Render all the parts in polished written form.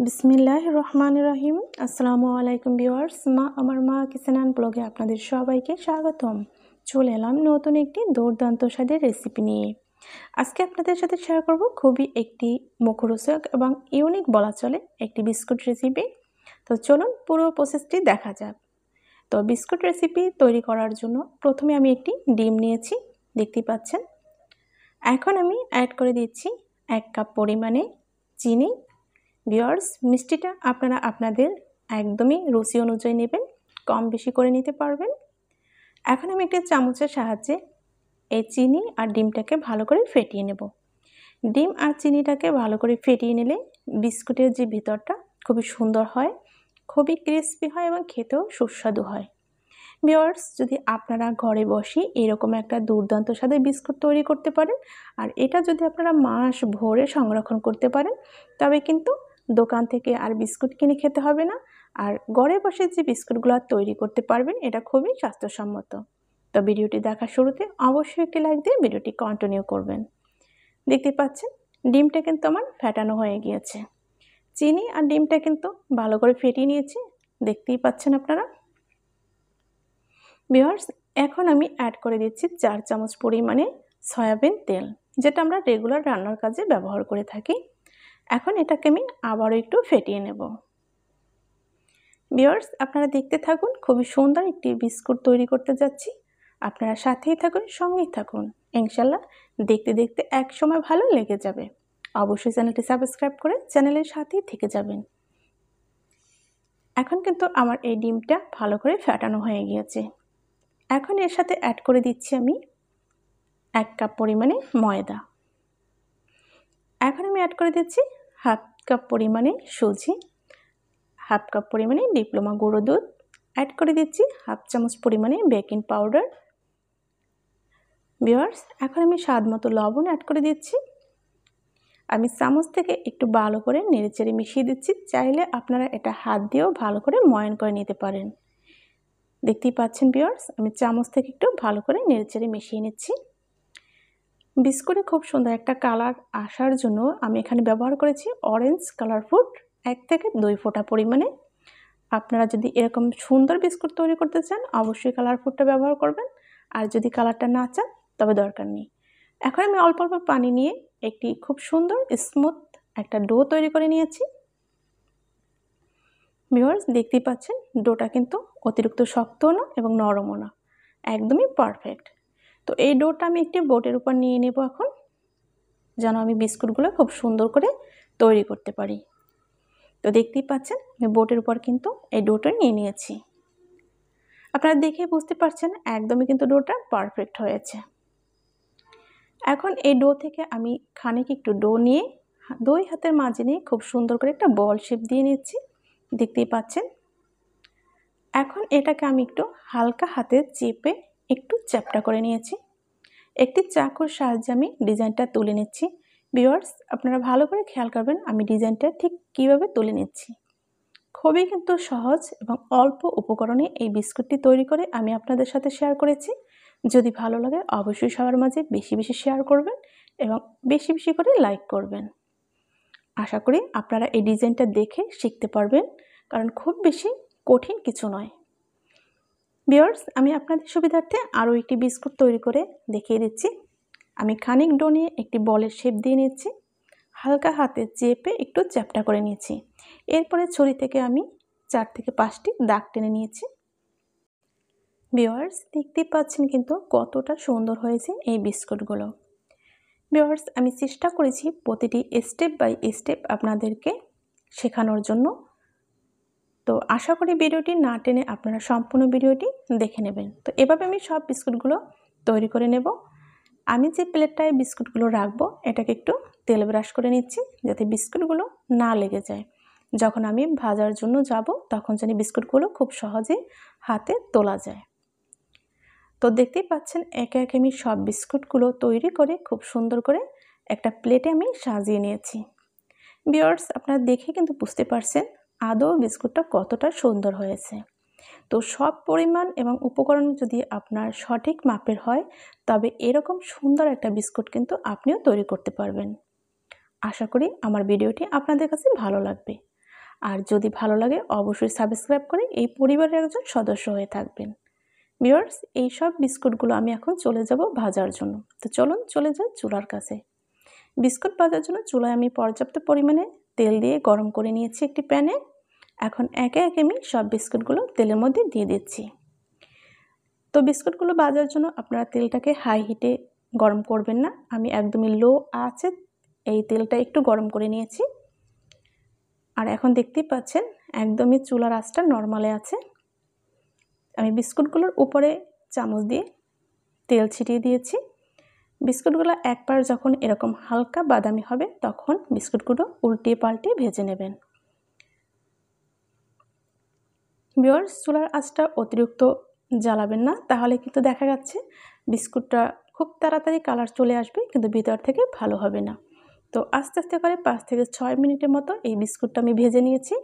বিসমিল্লাহির রহমানির রহিম। আসসালামু আলাইকুম ভিউয়ার্স, আমার মা কিচেন অ্যান্ড ব্লগে আপনাদের সবাইকে স্বাগতম। চলে এলাম নতুন একটি দুর্দান্ত স্বাদের রেসিপি নিয়ে। আজকে আপনাদের সাথে শেয়ার করব খুবই একটি মুখরোচক এবং ইউনিক বলা চলে একটি বিস্কুট রেসিপি। তো চলুন পুরো প্রসেসটি দেখা যাক। তো বিস্কুট রেসিপি তৈরি করার জন্য প্রথমে আমি একটি ডিম নিয়েছি, দেখতেই পাচ্ছেন। এখন আমি অ্যাড করে দিচ্ছি 1 কাপ পরিমাণে চিনি। ভিউয়ার্স, মিষ্টিটা আপনারা আপনাদের একদমই রুচি অনুযায়ী নেবেন, কম বেশি করে নিতে পারবেন। এখন আমি একটা চামচের সাহায্যে এই চিনি আর ডিমটাকে ভালো করে ফেটিয়ে নেব। ডিম আর চিনিটাকে ভালো করে ফেটিয়ে নিলে বিস্কুটের যে ভিতরটা খুবই সুন্দর হয়, খুবই ক্রিস্পি হয় এবং খেতেও সুস্বাদু হয়। ভিউয়ার্স, যদি আপনারা ঘরে বসে এরকম একটা দুর্দান্ত স্বাদের বিস্কুট তৈরি করতে পারেন আর এটা যদি আপনারা মাস ভরে সংরক্ষণ করতে পারেন, তবে কিন্তু দোকান থেকে আর বিস্কুট কিনে খেতে হবে না, আর ঘরে বসে যে বিস্কুটগুলো তৈরি করতে পারবেন এটা খুবই স্বাস্থ্যসম্মত। তো ভিডিওটি দেখার শুরুতে অবশ্যই একটি লাইক দিয়ে ভিডিওটি কন্টিনিউ করবেন। দেখতে পাচ্ছেন ডিমটা কিন্তু আমার ফেটানো হয়ে গিয়েছে, চিনি আর ডিমটা কিন্তু ভালো করে ফেটিয়ে নিয়েছি, দেখতেই পাচ্ছেন আপনারা। ভিউয়ার্স, এখন আমি অ্যাড করে দিচ্ছি 4 চামচ পরিমাণে সয়াবিন তেল, যেটা আমরা রেগুলার রান্নার কাজে ব্যবহার করে থাকি। এখন এটাকে আমি আবারও একটু ফেটিয়ে নেব। ভিউয়ার্স, আপনারা দেখতে থাকুন, খুবই সুন্দর একটি বিস্কুট তৈরি করতে যাচ্ছি। আপনারা সাথেই থাকুন, সঙ্গেই থাকুন, ইনশাল্লাহ দেখতে দেখতে এক সময় ভালো লেগে যাবে। অবশ্যই চ্যানেলটি সাবস্ক্রাইব করে চ্যানেলের সাথেই থেকে যাবেন। এখন কিন্তু আমার এই ডিমটা ভালো করে ফেটানো হয়ে গিয়েছে। এখন এর সাথে অ্যাড করে দিচ্ছি আমি 1 কাপ পরিমাণে ময়দা। এখন আমি অ্যাড করে দিচ্ছি 1/2 কাপ পরিমাণে সুজি, 1/2 কাপ পরিমাণে ডিপ্লোমা গুঁড়ো দুধ, অ্যাড করে দিচ্ছি 1/2 চামচ পরিমাণে বেকিং পাউডার। ভিউয়ার্স, এখন আমি স্বাদ মতো লবণ অ্যাড করে দিচ্ছি। আমি চামচ থেকে একটু ভালো করে নেড়েচেড়ে মিশিয়ে দিচ্ছি, চাইলে আপনারা এটা হাত দিয়েও ভালো করে ময়ান করে নিতে পারেন। দেখতেই পাচ্ছেন ভিউয়ার্স, আমি চামচ থেকে একটু ভালো করে নেড়েচেড়ে মিশিয়ে নিচ্ছি। বিস্কুটে খুব সুন্দর একটা কালার আসার জন্য আমি এখানে ব্যবহার করেছি অরেঞ্জ কালার ফুড 1 থেকে 2 ফোঁটা পরিমাণে। আপনারা যদি এরকম সুন্দর বিস্কুট তৈরি করতে চান অবশ্যই কালার ফুডটা ব্যবহার করবেন, আর যদি কালারটা না চান তবে দরকার নেই। এখন আমি অল্প অল্প পানি নিয়ে একটি খুব সুন্দর স্মুথ একটা ডো তৈরি করে নিয়েছি। ভিউয়ার্স, দেখতেই পাচ্ছেন ডোটা কিন্তু অতিরিক্ত শক্তও না এবং নরমও না, একদমই পারফেক্ট। তো এই ডোটা আমি একটি বোর্ডের উপর নিয়ে নেব এখন, যেন আমি বিস্কুটগুলো খুব সুন্দর করে তৈরি করতে পারি। তো দেখতেই পাচ্ছেন আমি বোর্ডের উপর কিন্তু এই ডোটা নিয়ে নিয়েছি। আপনারা দেখে বুঝতে পারছেন একদমই কিন্তু ডোটা পারফেক্ট হয়েছে। এখন এই ডো থেকে আমি খানিক একটু ডো নিয়ে 2 হাতের মাঝে নিয়ে খুব সুন্দর করে একটা বল শেপ দিয়ে নিচ্ছি, দেখতেই পাচ্ছেন। এখন এটাকে আমি একটু হালকা হাতে চেপে একটু চ্যাপ্টা করে নিয়েছি। একটি চাকুর সাহায্যে আমি ডিজাইনটা তুলে নিচ্ছি। ভিউয়ার্স, আপনারা ভালো করে খেয়াল করবেন আমি ডিজাইনটা ঠিক কিভাবে তুলে নিচ্ছি। খুবই কিন্তু সহজ এবং অল্প উপকরণে এই বিস্কুটটি তৈরি করে আমি আপনাদের সাথে শেয়ার করেছি। যদি ভালো লাগে অবশ্যই সবার মাঝে বেশি বেশি শেয়ার করবেন এবং বেশি বেশি করে লাইক করবেন। আশা করি আপনারা এই ডিজাইনটা দেখে শিখতে পারবেন, কারণ খুব বেশি কঠিন কিছু নয়। ভিউয়ার্স, আমি আপনাদের সুবিধার্থে আরও একটি বিস্কুট তৈরি করে দেখিয়ে দিচ্ছি। আমি খানিক ডো নিয়ে একটি বলের শেপ দিয়ে নিচ্ছি, হালকা হাতে চেপে একটু চ্যাপ্টা করে নিয়েছি। এরপরে ছুরি থেকে আমি 4 থেকে 5টি দাগ টেনে নিয়েছি। ভিউয়ার্স, দেখতেই পাচ্ছেন কিন্তু কতটা সুন্দর হয়েছে এই বিস্কুটগুলো। ভিউয়ার্স, আমি চেষ্টা করেছি প্রতিটি স্টেপ বাই স্টেপ আপনাদেরকে শেখানোর জন্য। তো আশা করি ভিডিওটি না টেনে আপনারা সম্পূর্ণ ভিডিওটি দেখে নেবেন। তো এভাবে আমি সব বিস্কুটগুলো তৈরি করে নেব। আমি যে প্লেটটায় বিস্কুটগুলো রাখবো এটাকে একটু তেল ব্রাশ করে নিচ্ছি, যাতে বিস্কুটগুলো না লেগে যায়। যখন আমি ভাজার জন্য যাব তখন যেন বিস্কুটগুলো খুব সহজেই হাতে তোলা যায়। তো দেখতেই পাচ্ছেন একে একে আমি সব বিস্কুটগুলো তৈরি করে খুব সুন্দর করে একটা প্লেটে আমি সাজিয়ে নিয়েছি। ভিউয়ার্স, আপনারা দেখে কিন্তু বুঝতে পারছেন আদৌ বিস্কুটটা কতটা সুন্দর হয়েছে। তো সব পরিমাণ এবং উপকরণ যদি আপনার সঠিক মাপের হয় তবে এরকম সুন্দর একটা বিস্কুট কিন্তু আপনিও তৈরি করতে পারবেন। আশা করি আমার ভিডিওটি আপনাদের কাছে ভালো লাগবে। আর যদি ভালো লাগে অবশ্যই সাবস্ক্রাইব করে এই পরিবারের একজন সদস্য হয়ে থাকবেন। ভিউয়ার্স, এই সব বিস্কুটগুলো আমি এখন চলে যাব ভাজার জন্য। তো চলুন চলে যাই চুলার কাছে। বিস্কুট ভাজার জন্য চুলায় আমি পর্যাপ্ত পরিমাণে তেল দিয়ে গরম করে নিয়েছি একটি প্যানে। এখন একে একে আমি সব বিস্কুটগুলো তেলের মধ্যে দিয়ে দিচ্ছি। তো বিস্কুটগুলো ভাজার জন্য আপনারা তেলটাকে হাই হিটে গরম করবেন না। আমি একদমই লো আঁচে এই তেলটা একটু গরম করে নিয়েছি। আর এখন দেখতেই পাচ্ছেন একদমই চুলার আঁচটা নরমালে আছে। আমি বিস্কুটগুলোর উপরে চামচ দিয়ে তেল ছিটিয়ে দিয়েছি। বিস্কুটগুলো একবার যখন এরকম হালকা বাদামি হবে তখন বিস্কুটগুলো উল্টিয়ে পাল্টিয়ে ভেজে নেবেন। ভিউয়ার্স, চুলার আঁচটা অতিরিক্ত জ্বালাবেন না, তাহলে কিন্তু দেখা যাচ্ছে বিস্কুটটা খুব তাড়াতাড়ি কালার চলে আসবে কিন্তু ভিতর থেকে ভালো হবে না। তো আস্তে আস্তে করে 5 থেকে 6 মিনিটের মতো এই বিস্কুটটা আমি ভেজে নিয়েছি।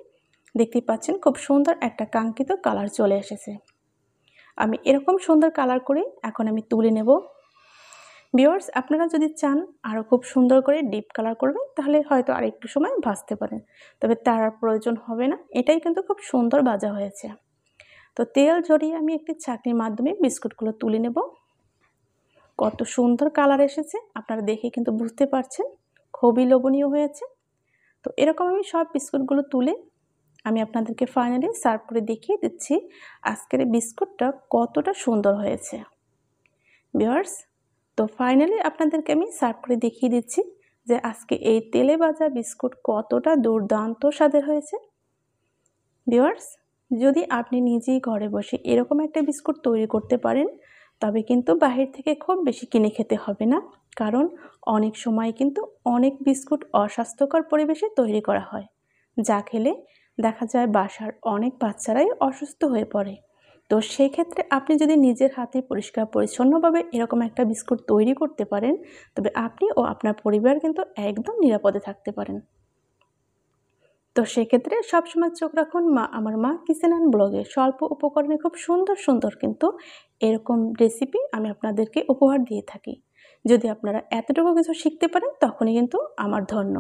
দেখতেই পাচ্ছেন খুব সুন্দর একটা কাঙ্ক্ষিত কালার চলে এসেছে। আমি এরকম সুন্দর কালার করে এখন আমি তুলে নেব। ভিউয়ার্স, আপনারা যদি চান আরও খুব সুন্দর করে ডিপ কালার করবেন তাহলে হয়তো আর একটু সময় ভাজতে পারেন, তবে তার আর প্রয়োজন হবে না। এটাই কিন্তু খুব সুন্দর ভাজা হয়েছে। তো তেল ঝরিয়ে আমি একটি ছাঁকনির মাধ্যমে বিস্কুটগুলো তুলে নেব। কত সুন্দর কালার এসেছে আপনারা দেখে কিন্তু বুঝতে পারছেন, খুবই লোভনীয় হয়েছে। তো এরকম আমি সব বিস্কুটগুলো তুলে আমি আপনাদেরকে ফাইনালি সার্ভ করে দেখিয়ে দিচ্ছি আজকের এই বিস্কুটটা কতটা সুন্দর হয়েছে। ভিউয়ার্স, তো ফাইনালি আপনাদেরকে আমি সার্ভ করে দেখিয়ে দিচ্ছি যে আজকে এই তেলে ভাজা বিস্কুট কতটা দুর্দান্ত স্বাদের হয়েছে। ভিউয়ার্স, যদি আপনি নিজেই ঘরে বসে এরকম একটা বিস্কুট তৈরি করতে পারেন তবে কিন্তু বাহির থেকে খুব বেশি কিনে খেতে হবে না, কারণ অনেক সময় কিন্তু অনেক বিস্কুট অস্বাস্থ্যকর পরিবেশে তৈরি করা হয়, যা খেলে দেখা যায় বাসার অনেক বাচ্চারাই অসুস্থ হয়ে পড়ে। তো সেই ক্ষেত্রে আপনি যদি নিজের হাতে পরিষ্কার পরিচ্ছন্নভাবে এরকম একটা বিস্কুট তৈরি করতে পারেন তবে আপনি ও আপনার পরিবার কিন্তু একদম নিরাপদে থাকতে পারেন। তো সেক্ষেত্রে সবসময় চোখ রাখুন আমার মা কিচেন অ্যান্ড ব্লগে। স্বল্প উপকরণে খুব সুন্দর সুন্দর কিন্তু এরকম রেসিপি আমি আপনাদেরকে উপহার দিয়ে থাকি। যদি আপনারা এতটুকু কিছু শিখতে পারেন তখনই কিন্তু আমার ধন্য।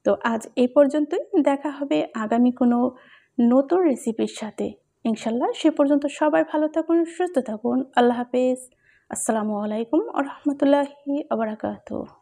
তো আজ এই পর্যন্তই, দেখা হবে আগামী কোনো নতুন রেসিপির সাথে ইনশাল্লাহ। সে পর্যন্ত সবাই ভালো থাকুন, সুস্থ থাকুন। আল্লাহ হাফেজ। আসসালামু আলাইকুম ওয়া রাহমাতুল্লাহি ওয়া বারাকাতুহু।